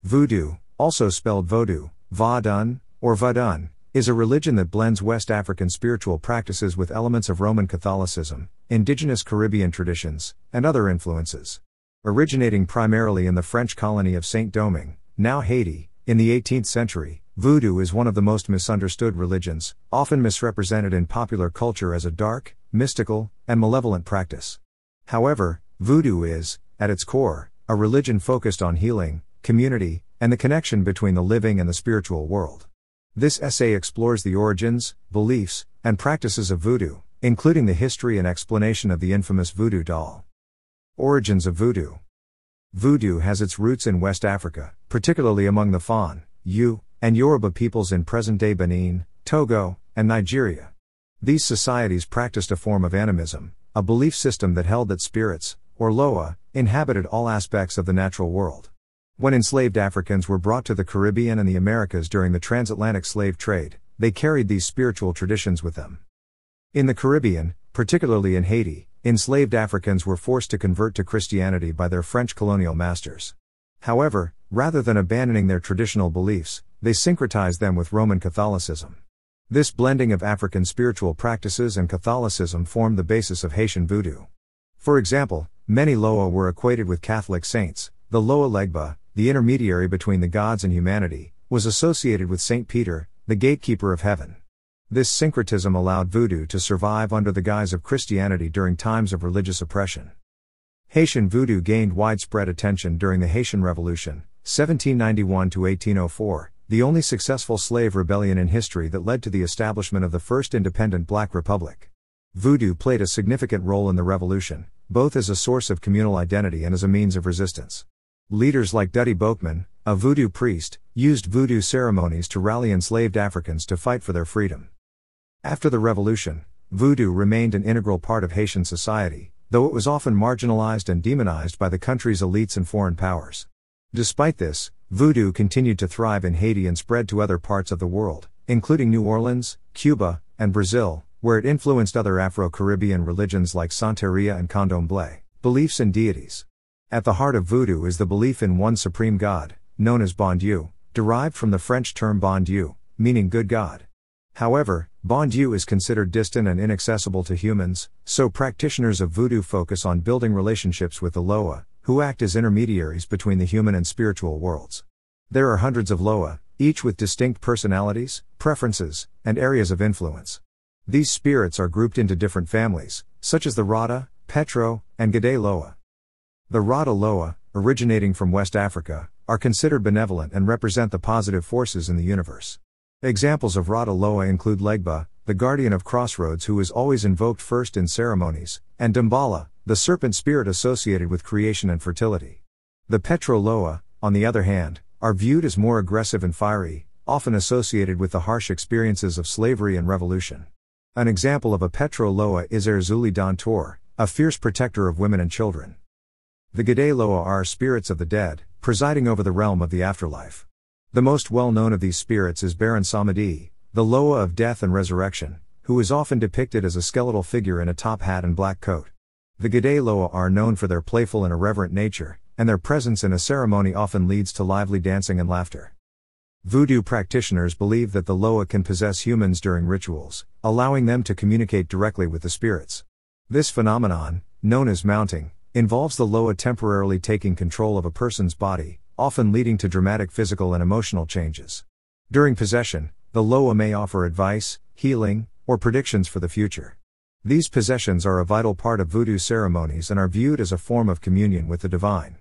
Voodoo, also spelled Vodou, Va-dun, or Va-dun, is a religion that blends West African spiritual practices with elements of Roman Catholicism, indigenous Caribbean traditions, and other influences. Originating primarily in the French colony of Saint-Domingue, now Haiti, in the 18th century, Voodoo is one of the most misunderstood religions, often misrepresented in popular culture as a dark, mystical, and malevolent practice. However, Voodoo is, at its core, a religion focused on healing, community, and the connection between the living and the spiritual world. This essay explores the origins, beliefs, and practices of Voodoo, including the history and explanation of the infamous Voodoo doll. Origins of Voodoo. Voodoo has its roots in West Africa, particularly among the Fon, Yu, and Yoruba peoples in present-day Benin, Togo, and Nigeria. These societies practiced a form of animism, a belief system that held that spirits, or Loa, inhabited all aspects of the natural world. When enslaved Africans were brought to the Caribbean and the Americas during the transatlantic slave trade, they carried these spiritual traditions with them. In the Caribbean, particularly in Haiti, enslaved Africans were forced to convert to Christianity by their French colonial masters. However, rather than abandoning their traditional beliefs, they syncretized them with Roman Catholicism. This blending of African spiritual practices and Catholicism formed the basis of Haitian Voodoo. For example, many Loa were equated with Catholic saints. The Loa Legba, the intermediary between the gods and humanity, was associated with Saint Peter, the gatekeeper of heaven. This syncretism allowed Voodoo to survive under the guise of Christianity during times of religious oppression. Haitian Voodoo gained widespread attention during the Haitian Revolution, 1791 to 1804, the only successful slave rebellion in history that led to the establishment of the first independent Black Republic. Voodoo played a significant role in the revolution, both as a source of communal identity and as a means of resistance. Leaders like Dutty Boukman, a Voodoo priest, used Voodoo ceremonies to rally enslaved Africans to fight for their freedom. After the revolution, Voodoo remained an integral part of Haitian society, though it was often marginalized and demonized by the country's elites and foreign powers. Despite this, Voodoo continued to thrive in Haiti and spread to other parts of the world, including New Orleans, Cuba, and Brazil, where it influenced other Afro-Caribbean religions like Santeria and Candomblé, beliefs in deities. At the heart of Voodoo is the belief in one supreme God, known as Bon Dieu, derived from the French term bon Dieu, meaning good God. However, bon Dieu is considered distant and inaccessible to humans, so practitioners of Voodoo focus on building relationships with the Loa, who act as intermediaries between the human and spiritual worlds. There are hundreds of Loa, each with distinct personalities, preferences, and areas of influence. These spirits are grouped into different families, such as the Rada, Petro, and Gade Loa. The Rada Loa, originating from West Africa, are considered benevolent and represent the positive forces in the universe. Examples of Rada Loa include Legba, the guardian of crossroads who is always invoked first in ceremonies, and Dambala, the serpent spirit associated with creation and fertility. The Petro Loa, on the other hand, are viewed as more aggressive and fiery, often associated with the harsh experiences of slavery and revolution. An example of a Petro Loa is Erzuli Dantor, a fierce protector of women and children. The Gade Loa are spirits of the dead, presiding over the realm of the afterlife. The most well-known of these spirits is Baron Samedi, the Loa of death and resurrection, who is often depicted as a skeletal figure in a top hat and black coat. The Gade Loa are known for their playful and irreverent nature, and their presence in a ceremony often leads to lively dancing and laughter. Voodoo practitioners believe that the Loa can possess humans during rituals, allowing them to communicate directly with the spirits. This phenomenon, known as mounting, involves the Loa temporarily taking control of a person's body, often leading to dramatic physical and emotional changes. During possession, the Loa may offer advice, healing, or predictions for the future. These possessions are a vital part of Voodoo ceremonies and are viewed as a form of communion with the divine.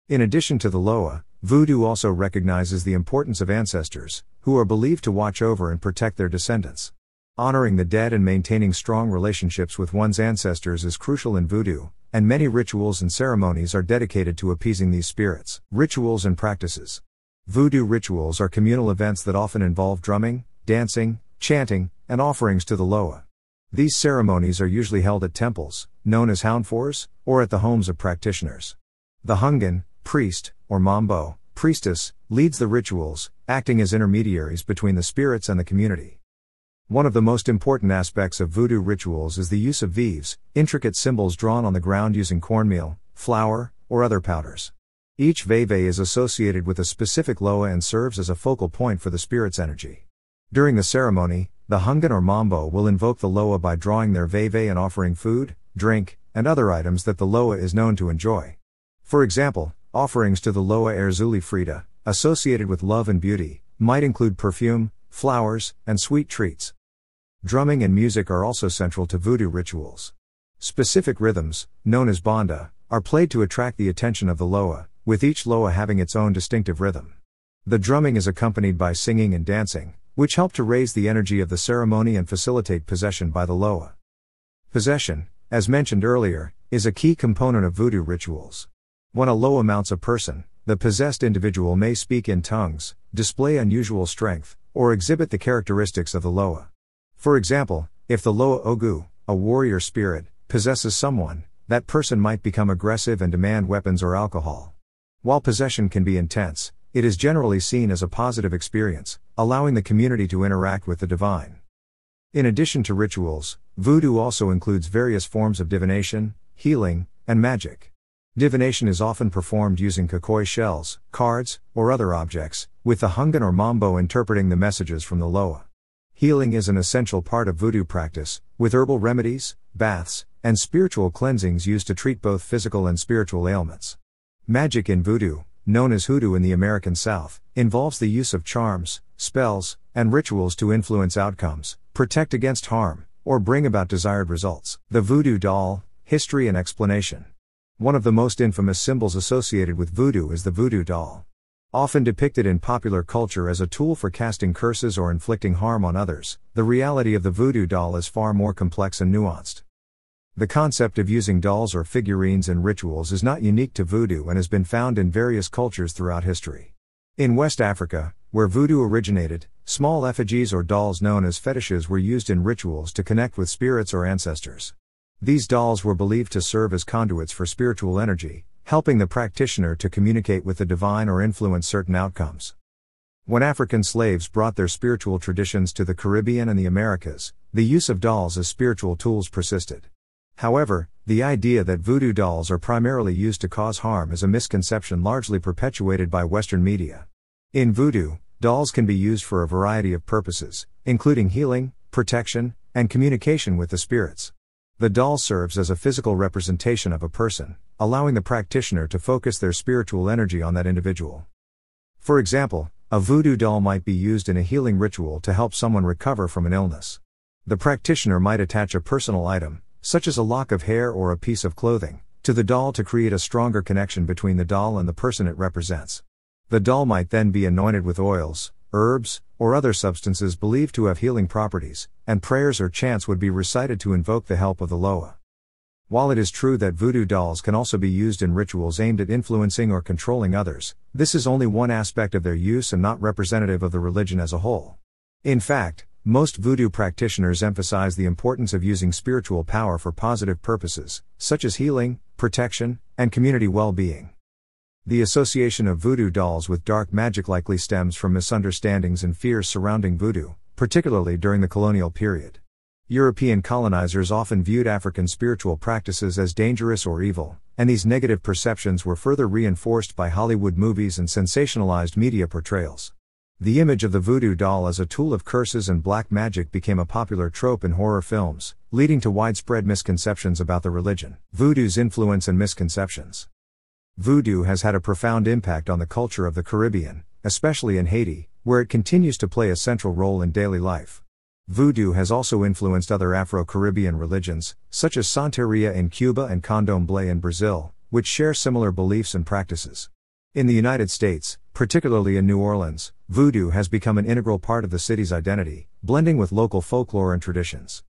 In addition to the Loa, Voodoo also recognizes the importance of ancestors, who are believed to watch over and protect their descendants. Honoring the dead and maintaining strong relationships with one's ancestors is crucial in Voodoo, and many rituals and ceremonies are dedicated to appeasing these spirits. Rituals and practices. Voodoo rituals are communal events that often involve drumming, dancing, chanting, and offerings to the Loa. These ceremonies are usually held at temples, known as hounfours, or at the homes of practitioners. The Hungan, priest, or Mambo, priestess, leads the rituals, acting as intermediaries between the spirits and the community. One of the most important aspects of Voodoo rituals is the use of vives, intricate symbols drawn on the ground using cornmeal, flour, or other powders. Each veve is associated with a specific loa and serves as a focal point for the spirit's energy. During the ceremony, the hungan or mambo will invoke the loa by drawing their veve and offering food, drink, and other items that the loa is known to enjoy. For example, offerings to the loa Erzuli Frida, associated with love and beauty, might include perfume, flowers, and sweet treats. Drumming and music are also central to voodoo rituals. Specific rhythms, known as banda, are played to attract the attention of the loa, with each loa having its own distinctive rhythm. The drumming is accompanied by singing and dancing, which help to raise the energy of the ceremony and facilitate possession by the loa. Possession, as mentioned earlier, is a key component of voodoo rituals. When a loa mounts a person, the possessed individual may speak in tongues, display unusual strength, or exhibit the characteristics of the loa. For example, if the loa ogu, a warrior spirit, possesses someone, that person might become aggressive and demand weapons or alcohol. While possession can be intense, it is generally seen as a positive experience, allowing the community to interact with the divine. In addition to rituals, voodoo also includes various forms of divination, healing, and magic. Divination is often performed using kakoi shells, cards, or other objects, with the hungan or mambo interpreting the messages from the loa. Healing is an essential part of voodoo practice, with herbal remedies, baths, and spiritual cleansings used to treat both physical and spiritual ailments. Magic in voodoo, known as hoodoo in the American South, involves the use of charms, spells, and rituals to influence outcomes, protect against harm, or bring about desired results. The voodoo doll, history and explanation. One of the most infamous symbols associated with voodoo is the voodoo doll. Often depicted in popular culture as a tool for casting curses or inflicting harm on others, the reality of the voodoo doll is far more complex and nuanced. The concept of using dolls or figurines in rituals is not unique to voodoo and has been found in various cultures throughout history. In West Africa, where voodoo originated, small effigies or dolls known as fetishes were used in rituals to connect with spirits or ancestors. These dolls were believed to serve as conduits for spiritual energy, helping the practitioner to communicate with the divine or influence certain outcomes. When African slaves brought their spiritual traditions to the Caribbean and the Americas, the use of dolls as spiritual tools persisted. However, the idea that voodoo dolls are primarily used to cause harm is a misconception largely perpetuated by Western media. In voodoo, dolls can be used for a variety of purposes, including healing, protection, and communication with the spirits. The doll serves as a physical representation of a person, allowing the practitioner to focus their spiritual energy on that individual. For example, a voodoo doll might be used in a healing ritual to help someone recover from an illness. The practitioner might attach a personal item, such as a lock of hair or a piece of clothing, to the doll to create a stronger connection between the doll and the person it represents. The doll might then be anointed with oils, herbs, or other substances believed to have healing properties, and prayers or chants would be recited to invoke the help of the loa. While it is true that voodoo dolls can also be used in rituals aimed at influencing or controlling others, this is only one aspect of their use and not representative of the religion as a whole. In fact, most voodoo practitioners emphasize the importance of using spiritual power for positive purposes, such as healing, protection, and community well-being. The association of voodoo dolls with dark magic likely stems from misunderstandings and fears surrounding voodoo, particularly during the colonial period. European colonizers often viewed African spiritual practices as dangerous or evil, and these negative perceptions were further reinforced by Hollywood movies and sensationalized media portrayals. The image of the voodoo doll as a tool of curses and black magic became a popular trope in horror films, leading to widespread misconceptions about the religion. Voodoo's influence and misconceptions. Voodoo has had a profound impact on the culture of the Caribbean, especially in Haiti, where it continues to play a central role in daily life. Voodoo has also influenced other Afro-Caribbean religions, such as Santeria in Cuba and Candomblé in Brazil, which share similar beliefs and practices. In the United States, particularly in New Orleans, voodoo has become an integral part of the city's identity, blending with local folklore and traditions.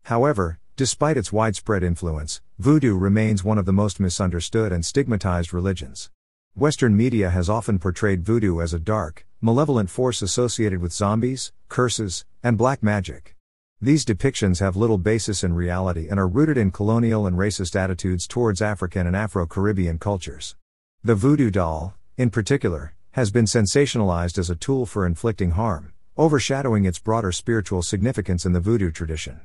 However, despite its widespread influence, voodoo remains one of the most misunderstood and stigmatized religions. Western media has often portrayed voodoo as a dark, malevolent force associated with zombies, curses, and black magic. These depictions have little basis in reality and are rooted in colonial and racist attitudes towards African and Afro-Caribbean cultures. The voodoo doll, in particular, has been sensationalized as a tool for inflicting harm, overshadowing its broader spiritual significance in the voodoo tradition.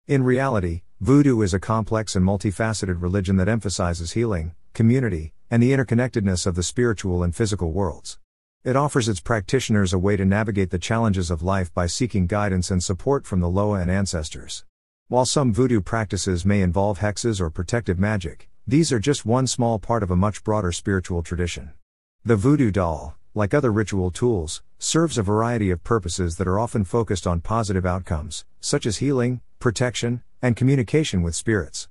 In reality, Voodoo is a complex and multifaceted religion that emphasizes healing, community, and the interconnectedness of the spiritual and physical worlds. It offers its practitioners a way to navigate the challenges of life by seeking guidance and support from the Loa and ancestors. While some voodoo practices may involve hexes or protective magic, these are just one small part of a much broader spiritual tradition. The voodoo doll, like other ritual tools, serves a variety of purposes that are often focused on positive outcomes, such as healing, protection, and communication with spirits.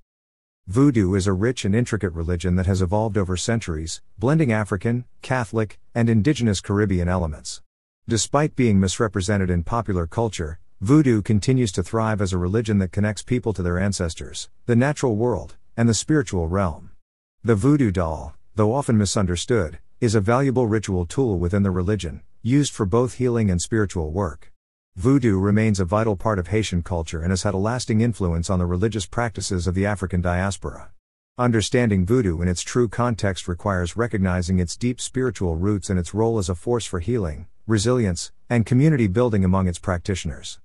Voodoo is a rich and intricate religion that has evolved over centuries, blending African, Catholic, and indigenous Caribbean elements. Despite being misrepresented in popular culture, Voodoo continues to thrive as a religion that connects people to their ancestors, the natural world, and the spiritual realm. The voodoo doll, though often misunderstood, is a valuable ritual tool within the religion, used for both healing and spiritual work. Voodoo remains a vital part of Haitian culture and has had a lasting influence on the religious practices of the African diaspora. Understanding voodoo in its true context requires recognizing its deep spiritual roots and its role as a force for healing, resilience, and community building among its practitioners.